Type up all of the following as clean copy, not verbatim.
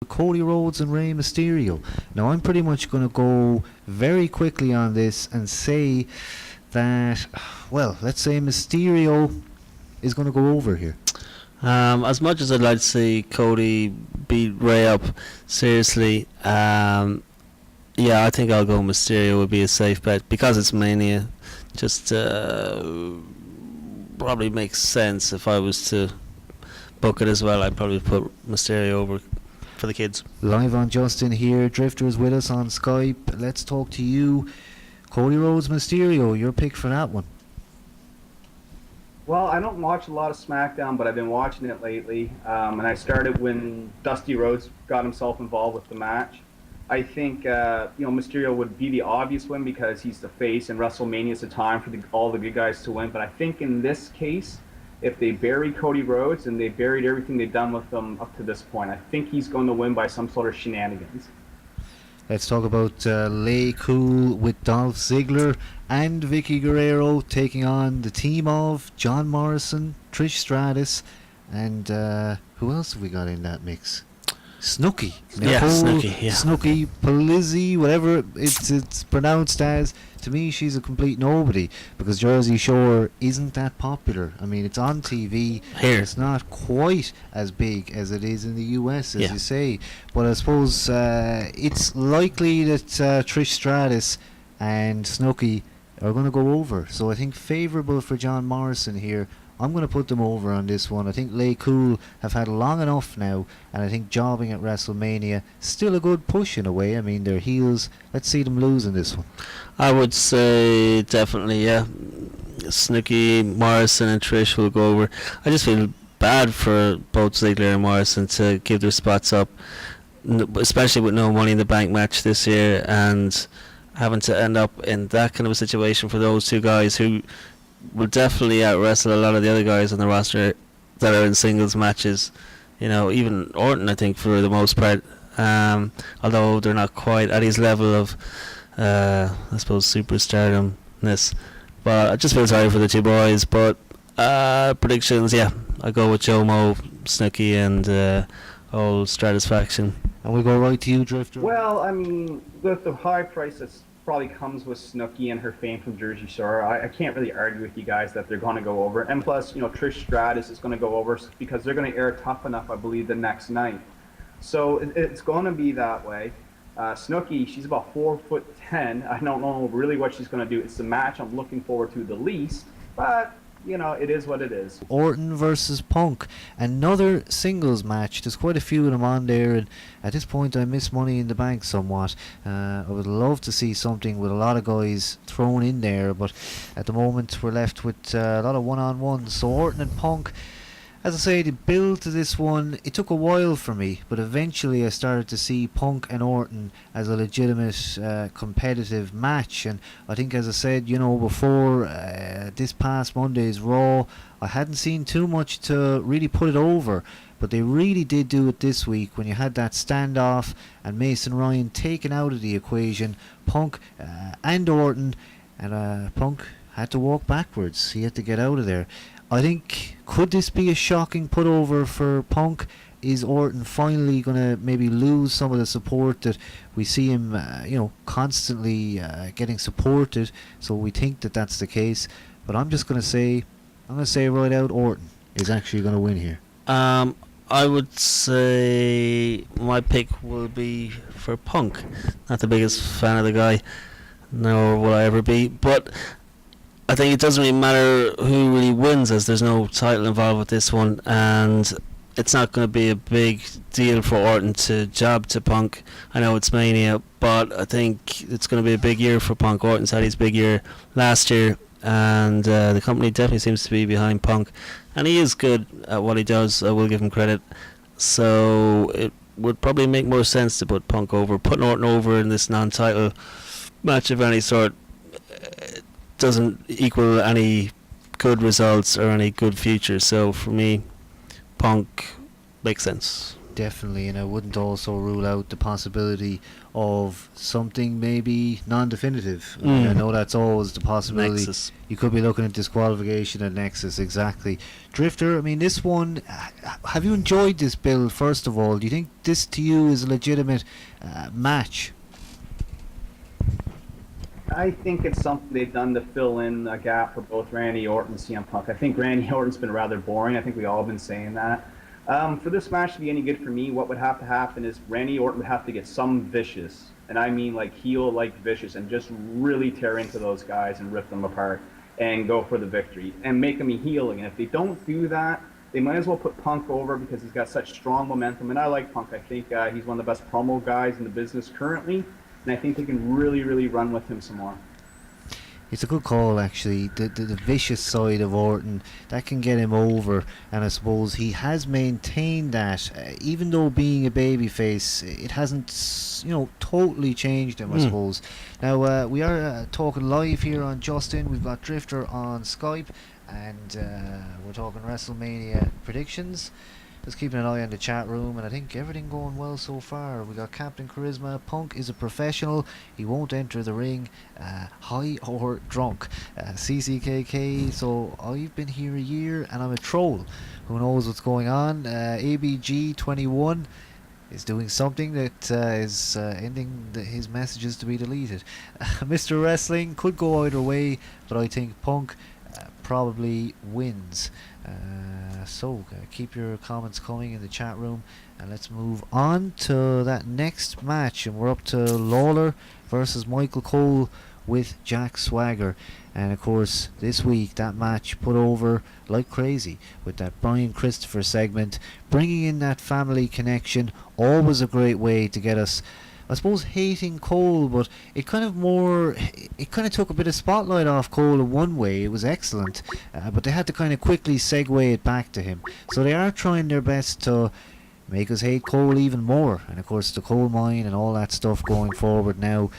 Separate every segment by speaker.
Speaker 1: Cody Rhodes and Rey Mysterio. Now, I'm pretty much going to go very quickly on this and say that, well, let's say Mysterio is going to go over here.
Speaker 2: As much as I'd like to see Cody beat Ray up, seriously, yeah, I think I'll go Mysterio would be a safe bet because it's Mania. Just probably makes sense if I was to book it as well. I'd probably put Mysterio over for the kids.
Speaker 1: Live on Justin here. Drifter's with us on Skype. Let's talk to you. Cody Rhodes, Mysterio, your pick for that one.
Speaker 3: Well, I don't watch a lot of SmackDown, but I've been watching it lately. And I started when Dusty Rhodes got himself involved with the match. I think Mysterio would be the obvious win because he's the face, and WrestleMania is the time for all the good guys to win. But I think in this case, if they bury Cody Rhodes and they buried everything they've done with him up to this point, I think he's going to win by some sort of shenanigans.
Speaker 1: Let's talk about Lay Cool with Dolph Ziggler and Vicky Guerrero taking on the team of John Morrison, Trish Stratus, and who else have we got in that mix? Snooki. Snooki Polizzi, whatever it's pronounced as. To me, she's a complete nobody because Jersey Shore isn't that popular. I mean, it's on TV.
Speaker 2: Here.
Speaker 1: It's not quite as big as it is in the US, as you say. But I suppose it's likely that Trish Stratus and Snooki are going to go over. So I think favourable for John Morrison here. I'm going to put them over on this one. I think Lay Cool have had long enough now, and I think jobbing at WrestleMania still a good push in a way. I mean, they're heels. Let's see them lose in this one.
Speaker 2: I would say definitely, yeah. Snooki, Morrison, and Trish will go over. I just feel bad for both Ziggler and Morrison to give their spots up, especially with no Money in the Bank match this year, and having to end up in that kind of a situation for those two guys who will definitely out wrestle a lot of the other guys on the roster that are in singles matches. You know, even Orton, I think, for the most part, although they're not quite at his level of I suppose superstardomness. But I just feel sorry for the two boys. But predictions, yeah, I go with Jomo, Snooki, and old Stratisfaction.
Speaker 1: And we go right to you, Drifter.
Speaker 3: Well, I mean, with the high price that probably comes with Snooki and her fame from Jersey Shore, I can't really argue with you guys that they're going to go over. And plus, Trish Stratus is going to go over because they're going to air Tough Enough, I believe, the next night. So it's going to be that way. Snooki, she's about 4'10". I don't know really what she's going to do. It's the match I'm looking forward to the least, but it is what it is.
Speaker 1: Orton versus Punk, another singles match. There's quite a few of them on there, and at this point I miss Money in the Bank somewhat. I would love to see something with a lot of guys thrown in there, but at the moment we're left with a lot of one-on-ones. So Orton and Punk, as I say, the build to this one, it took a while for me, but eventually I started to see Punk and Orton as a legitimate competitive match. And I think, as I said, before this past Monday's Raw, I hadn't seen too much to really put it over, but they really did do it this week when you had that standoff and Mason Ryan taken out of the equation. Punk and Orton, and Punk had to walk backwards. He had to get out of there. I think, could this be a shocking put over for Punk? Is Orton finally going to maybe lose some of the support that we see him, constantly getting supported? So we think that that's the case. But I'm just going to say, right out, Orton is actually going to win here.
Speaker 2: I would say my pick will be for Punk. Not the biggest fan of the guy, nor will I ever be, but I think it doesn't really matter who really wins, as there's no title involved with this one, and it's not going to be a big deal for Orton to job to Punk. I know it's Mania, but I think it's going to be a big year for Punk. Orton's had his big year last year, and the company definitely seems to be behind Punk, and he is good at what he does. I will give him credit. So it would probably make more sense to put Punk over. Putting Orton over in this non-title match of any sort doesn't equal any good results or any good future. So for me, Punk makes sense.
Speaker 1: Definitely, and I wouldn't also rule out the possibility of something maybe non-definitive. I mean, I know that's always the possibility.
Speaker 2: Nexus.
Speaker 1: You could be looking at disqualification at Nexus, exactly. Drifter, I mean, this one, have you enjoyed this build, first of all? Do you think this to you is a legitimate match?
Speaker 3: I think it's something they've done to fill in a gap for both Randy Orton and CM Punk. I think Randy Orton's been rather boring. I think we all have been saying that. For this match to be any good for me, what would have to happen is Randy Orton would have to get some vicious, and I mean like heel-like vicious, and just really tear into those guys and rip them apart and go for the victory and make them a heel again. If they don't do that, they might as well put Punk over because he's got such strong momentum. And I like Punk. I think he's one of the best promo guys in the business currently, and I think they can really, really run with him some more.
Speaker 1: It's a good call, actually. The vicious side of Orton, that can get him over, and I suppose he has maintained that, even though being a babyface, it hasn't, totally changed him, I suppose. Now, we are talking live here on Justin. We've got Drifter on Skype, and we're talking WrestleMania predictions. Just keeping an eye on the chat room, and I think everything going well so far. We got Captain Charisma. Punk is a professional. He won't enter the ring high or drunk. CCKK, so I've been here a year and I'm a troll. Who knows what's going on? ABG21 is doing something that is ending his messages to be deleted. Mr. Wrestling could go either way, but I think Punk probably wins. So keep your comments coming in the chat room, and let's move on to that next match, and we're up to Lawler versus Michael Cole with Jack Swagger. And of course this week that match put over like crazy with that Brian Christopher segment, bringing in that family connection. Always a great way to get us, I suppose, hating Cole, but it kind of took a bit of spotlight off Cole in one way. It was excellent, but they had to kind of quickly segue it back to him. So they are trying their best to make us hate Cole even more, and of course the coal mine and all that stuff going forward now,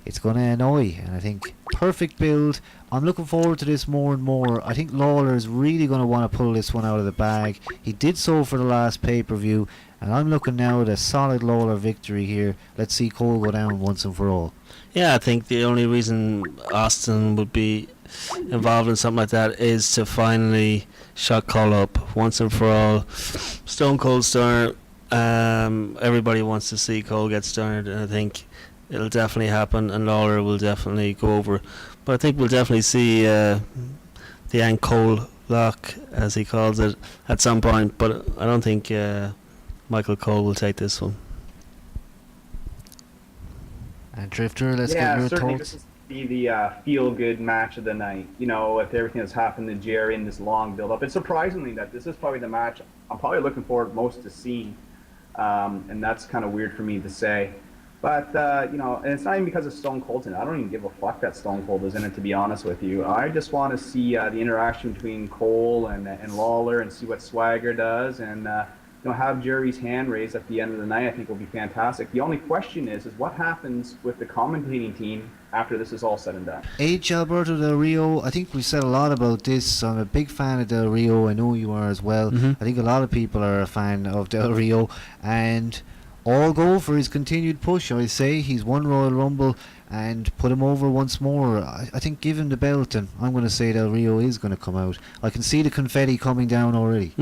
Speaker 1: it's going to annoy. And I think perfect build. I'm looking forward to this more and more. I think Lawler is really going to want to pull this one out of the bag. He did so for the last pay-per-view, and I'm looking now at a solid Lawler victory here. Let's see Cole go down once and for all.
Speaker 2: Yeah, I think the only reason Austin would be involved in something like that is to finally shut Cole up once and for all. Stone Cold Stunner, everybody wants to see Cole get stunnered, and I think it'll definitely happen, and Lawler will definitely go over. But I think we'll definitely see the Yank Cole lock, as he calls it, at some point, but I don't think Michael Cole will take this one.
Speaker 1: And Drifter, let's get your
Speaker 3: certainly
Speaker 1: thoughts.
Speaker 3: This is be the feel-good match of the night. With everything that's happened to Jerry in this long build-up. It's surprisingly that this is probably the match I'm probably looking forward most to seeing, and that's kind of weird for me to say. But, and it's not even because of Stone Cold. I don't even give a fuck that Stone Cold is in it, to be honest with you. I just want to see the interaction between Cole and Lawler and see what Swagger does, and have Jerry's hand raised at the end of the night. I think will be fantastic. The only question is what happens with the commentating team after this is all said and done.
Speaker 1: H. Alberto Del Rio, I think we've said a lot about this. I'm a big fan of Del Rio. I know you are as well. I think a lot of people are a fan of Del Rio, and all go for his continued push. I say he's won Royal Rumble, and put him over once more. I think give him the belt, and I'm going to say Del Rio is going to come out. I can see the confetti coming down already.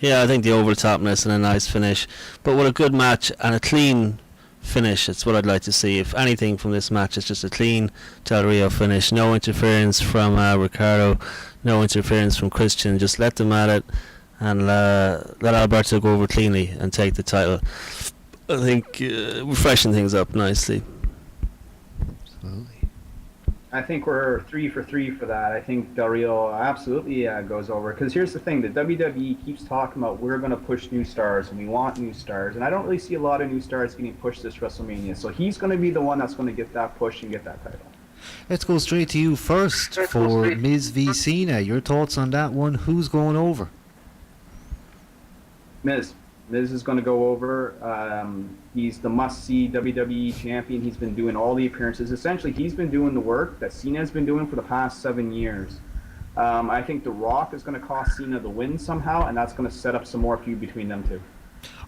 Speaker 2: Yeah, I think the overtopness and a nice finish, but with a good match and a clean finish, it's what I'd like to see. If anything from this match, it's just a clean Del Rio finish. No interference from Ricardo, no interference from Christian. Just let them at it, and let Alberto go over cleanly and take the title. I think we're freshening things up nicely.
Speaker 1: Absolutely.
Speaker 3: I think we're 3 for 3 for that. I think Del Rio absolutely goes over. Because here's the thing, the WWE keeps talking about we're going to push new stars and we want new stars. And I don't really see a lot of new stars getting pushed this WrestleMania. So he's going to be the one that's going to get that push and get that title.
Speaker 1: Let's go straight to you first for Miz v Cena. Your thoughts on that one? Who's going over?
Speaker 3: Miz. Miz is going to go over. He's the must-see WWE champion. He's been doing all the appearances. Essentially, he's been doing the work that Cena has been doing for the past 7 years. I think The Rock is going to cost Cena the win somehow, and that's going to set up some more feud between them two.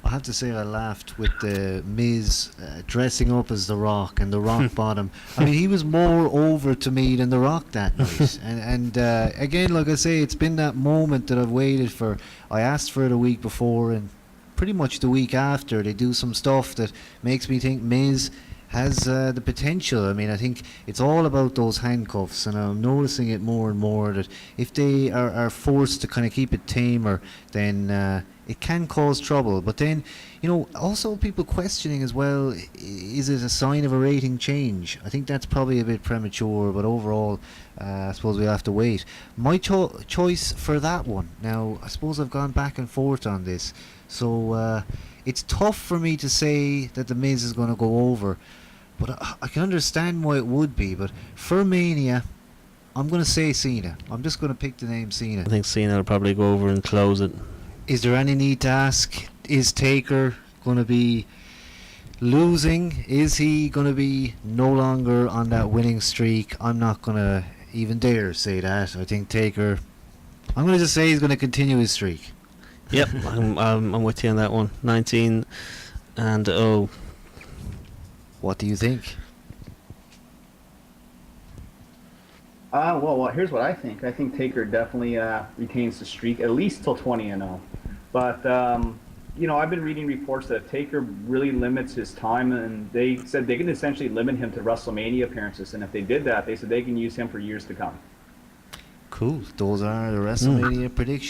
Speaker 1: I have to say I laughed with the Miz dressing up as The Rock and The Rock bottom. I mean, he was more over to me than The Rock that night. And again, like I say, it's been that moment that I've waited for. I asked for it a week before, and pretty much the week after, they do some stuff that makes me think Miz has the potential. I mean, I think it's all about those handcuffs, and I'm noticing it more and more that if they are forced to kind of keep it tamer, then it can cause trouble. But then, also people questioning as well, is it a sign of a rating change? I think that's probably a bit premature, but overall, I suppose we'll have to wait. My choice for that one, now, I suppose I've gone back and forth on this, so it's tough for me to say that The Miz is going to go over, but I can understand why it would be. But for Mania, I'm going to say Cena. I'm just going to pick the name Cena.
Speaker 2: I think Cena will probably go over and close it.
Speaker 1: Is there any need to ask, is Taker going to be losing? Is he going to be no longer on that winning streak? I'm not going to even dare say that. I think Taker, I'm going to just say he's going to continue his streak.
Speaker 2: Yep, I'm with you on that one. 19 and 0.
Speaker 1: What do you think?
Speaker 3: Well, here's what I think. I think Taker definitely retains the streak at least till 20-0. But I've been reading reports that Taker really limits his time, and they said they can essentially limit him to Wrestlemania appearances. And if they did that, they said they can use him for years to come.
Speaker 1: Cool. Those are the WrestleMania predictions.